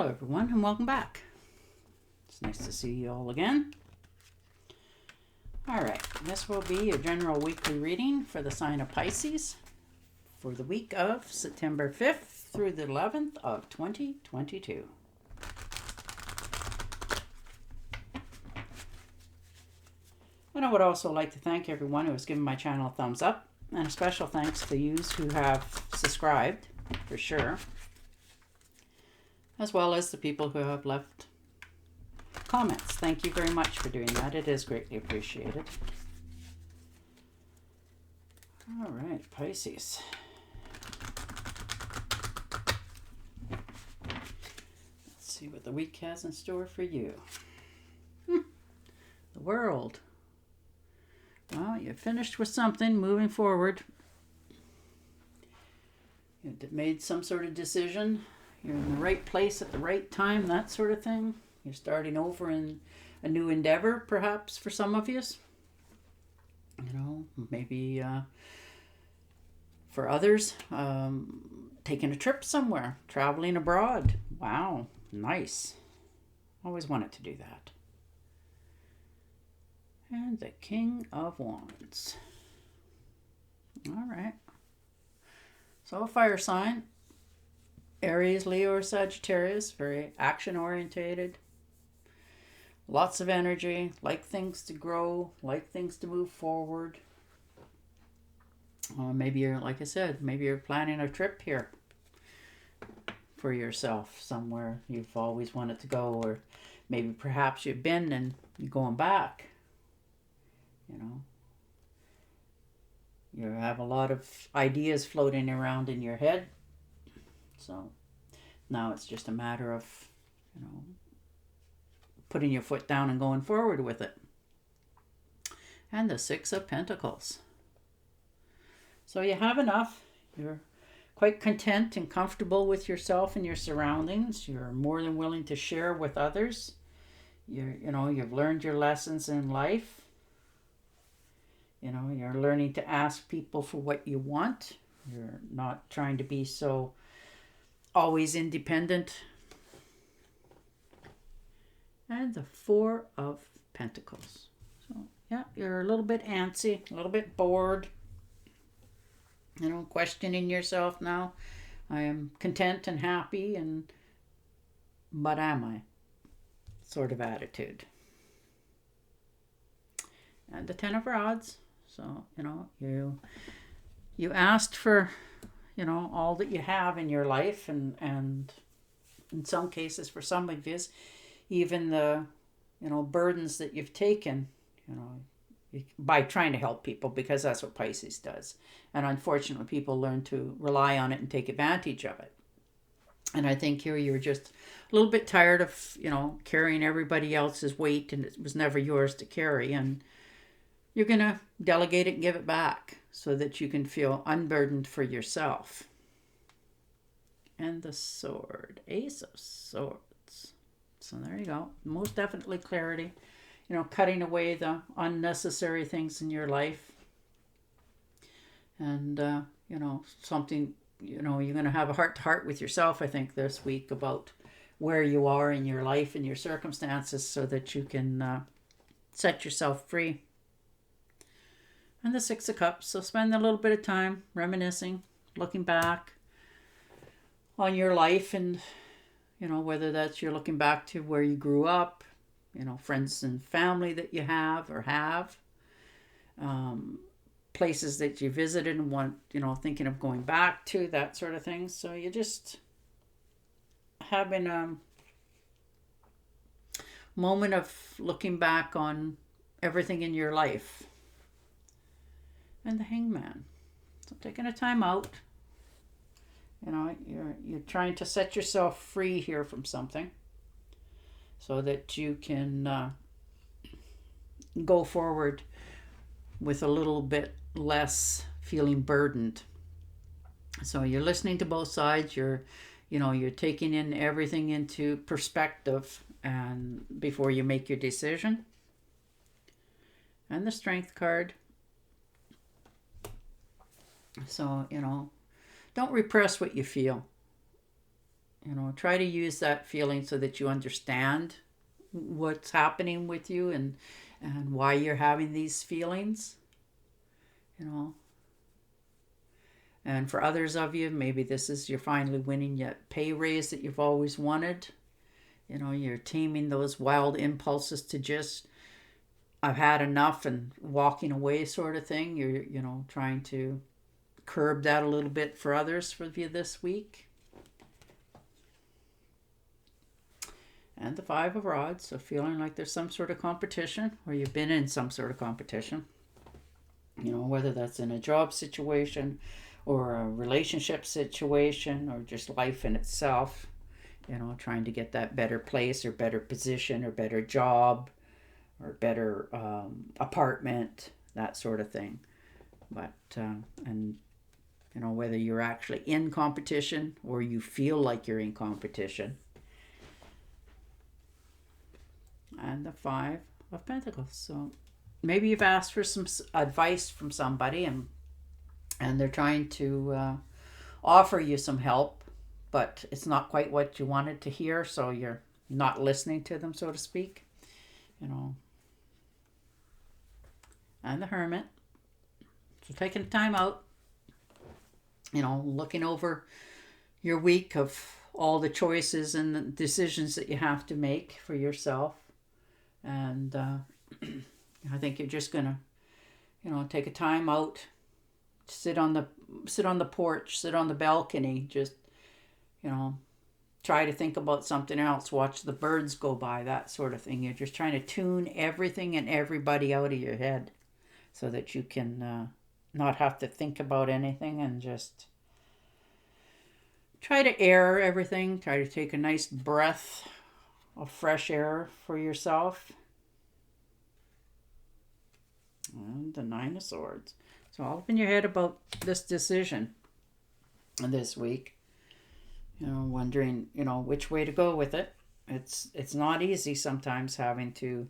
Hello everyone and welcome back. It's nice to see you all again. Alright, this will be your general weekly reading for the sign of Pisces for the week of September 5th through the 11th of 2022. And I would also like to thank everyone who has given my channel a thumbs up, and a special thanks to those who have subscribed, for sure, as well as the people who have left comments. Thank you very much for doing that. It is greatly appreciated. All right, Pisces. Let's see what the week has in store for you. The World. Well, you're finished with something, moving forward. You made some sort of decision. You're in the right place at the right time, that sort of thing. You're starting over in a new endeavor, perhaps, for some of you. You know, maybe for others, taking a trip somewhere, traveling abroad. Wow, nice. Always wanted to do that. And the King of Wands. All right. So a fire sign. Aries, Leo, or Sagittarius. Very action-orientated. Lots of energy. Like things to grow. Like things to move forward. Or maybe you're, like I said, maybe you're planning a trip here for yourself. Somewhere you've always wanted to go. Or maybe perhaps you've been and you're going back. You know, you have a lot of ideas floating around in your head. So now it's just a matter of, you know, putting your foot down and going forward with it. And the Six of Pentacles. So you have enough. You're quite content and comfortable with yourself and your surroundings. You're more than willing to share with others. You've learned your lessons in life. You know, you're learning to ask people for what you want. You're not trying to be so always independent. And the Four of Pentacles. So, yeah, you're a little bit antsy, a little bit bored. You know, questioning yourself now. I am content and happy, but am I? Sort of attitude. And the Ten of Rods. So, you know, you asked for, you know, all that you have in your life, and in some cases, for some of you, even the, you know, burdens that you've taken, you know, by trying to help people, because that's what Pisces does. And unfortunately, people learn to rely on it and take advantage of it. And I think here you're just a little bit tired of, you know, carrying everybody else's weight, and it was never yours to carry. And you're going to delegate it and give it back so that you can feel unburdened for yourself. And the Sword, Ace of Swords. So there you go. Most definitely clarity. You know, cutting away the unnecessary things in your life. And, you know, something, you know, you're going to have a heart-to-heart with yourself, I think, this week about where you are in your life and your circumstances so that you can set yourself free. And the Six of Cups. So spend a little bit of time reminiscing, looking back on your life, and, you know, whether that's you're looking back to where you grew up, you know, friends and family that you have or have, places that you visited and want, you know, thinking of going back to, that sort of thing. So you just having a moment of looking back on everything in your life. And the Hangman. So taking a time out. You know, you're trying to set yourself free here from something so that you can go forward with a little bit less feeling burdened. So you're listening to both sides. You're taking in everything into perspective and before you make your decision. And the Strength card. So, you know, don't repress what you feel. try to use that feeling so that you understand what's happening with you and why you're having these feelings, you know. And for others of you, maybe this is you're finally winning your pay raise that you've always wanted. You're taming those wild impulses to just, I've had enough and walking away sort of thing. You're, trying to curb that a little bit for others for you this week. And the Five of Rods, so feeling like there's some sort of competition, or you've been in some sort of competition. Whether that's in a job situation or a relationship situation or just life in itself, trying to get that better place or better position or better job or better apartment, that sort of thing. But, and whether you're actually in competition or you feel like you're in competition. And the Five of Pentacles. So maybe you've asked for some advice from somebody and they're trying to offer you some help, but it's not quite what you wanted to hear, so you're not listening to them, so to speak. And the Hermit. So taking time out, looking over your week of all the choices and the decisions that you have to make for yourself. And I think you're just gonna, take a time out, sit on the porch, sit on the balcony, just, try to think about something else, watch the birds go by, that sort of thing. You're just trying to tune everything and everybody out of your head so that you can not have to think about anything and just try to air everything. Try to take a nice breath of fresh air for yourself. And the Nine of Swords. So all up in your head about this decision this week. Wondering, which way to go with it. It's not easy sometimes having to,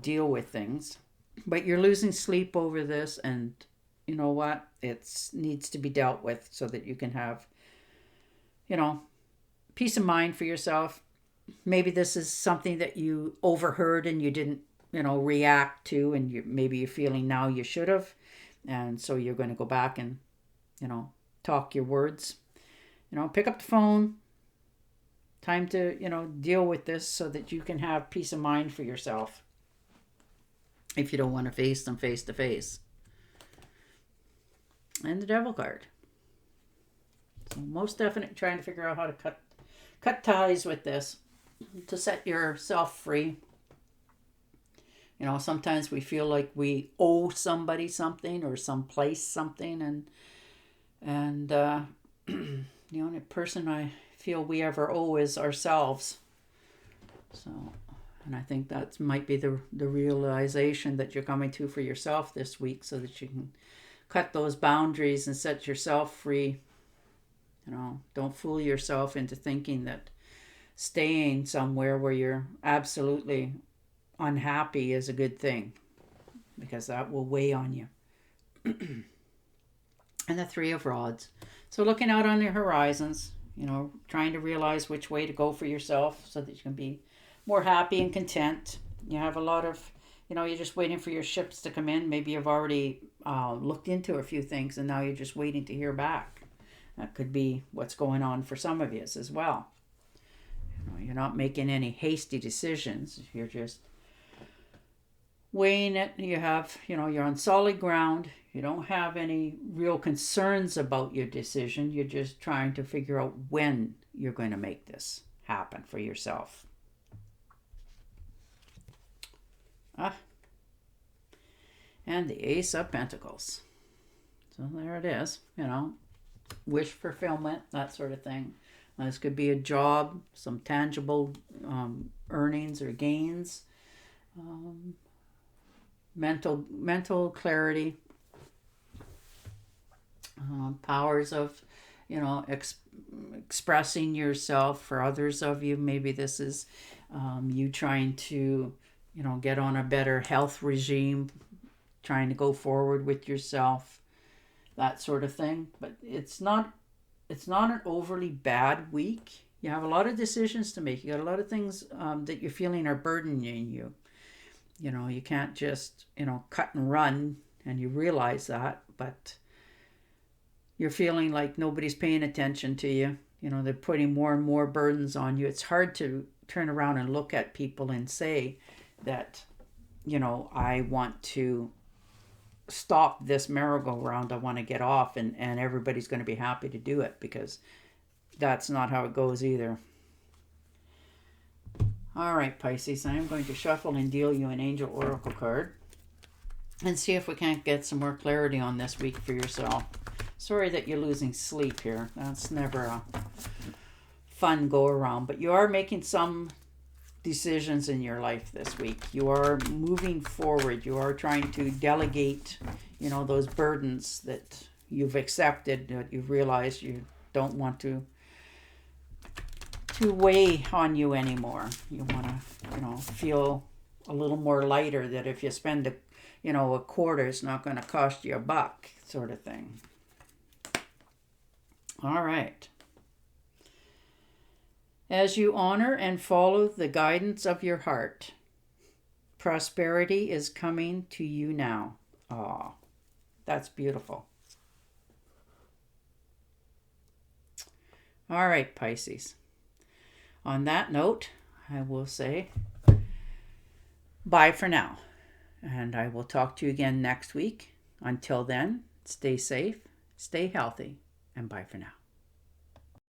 deal with things. But you're losing sleep over this, and you know what? It needs to be dealt with so that you can have, peace of mind for yourself. Maybe this is something that you overheard and you didn't, react to, and maybe you're feeling now you should have. And so you're going to go back and, talk your words. Pick up the phone. Time to, deal with this so that you can have peace of mind for yourself. If you don't want to face them face to face. And the Devil card. So most definitely trying to figure out how to cut ties with this to set yourself free. Sometimes we feel like we owe somebody something or someplace something, and the only person I feel we ever owe is ourselves. So, and I think that might be the realization that you're coming to for yourself this week, so that you can cut those boundaries and set yourself free. Don't fool yourself into thinking that staying somewhere where you're absolutely unhappy is a good thing, because that will weigh on you. And the Three of Rods. So looking out on your horizons, trying to realize which way to go for yourself so that you can be more happy and content. You have a lot of, you're just waiting for your ships to come in. Maybe you've already looked into a few things and now you're just waiting to hear back. That could be what's going on for some of you as well. You're not making any hasty decisions. You're just weighing it. You have, you're on solid ground. You don't have any real concerns about your decision. You're just trying to figure out when you're going to make this happen for yourself. And the Ace of Pentacles. So there it is, wish fulfillment, that sort of thing. This could be a job, some tangible earnings or gains, mental clarity, powers of, expressing yourself. For others of you, maybe this is you trying to, get on a better health regime, trying to go forward with yourself, that sort of thing. But it's not an overly bad week. You have a lot of decisions to make. You got a lot of things that you're feeling are burdening you. You can't just, cut and run, and you realize that, but you're feeling like nobody's paying attention to you. They're putting more and more burdens on you. It's hard to turn around and look at people and say that, I want to stop this merry-go-round. I want to get off, and everybody's going to be happy to do it, because that's not how it goes either. All right, Pisces, I am going to shuffle and deal you an angel oracle card and see if we can't get some more clarity on this week for yourself. Sorry that you're losing sleep here. That's never a fun go around, but you are making some decisions in your life this week. You are moving forward. You are trying to delegate, those burdens that you've accepted, that you've realized you don't want to weigh on you anymore. You want to, feel a little more lighter, that if you spend a quarter, it's not going to cost you $1, sort of thing. All right. As you honor and follow the guidance of your heart, prosperity is coming to you now. Ah, that's beautiful. All right, Pisces. On that note, I will say bye for now, and I will talk to you again next week. Until then, stay safe, stay healthy, and bye for now.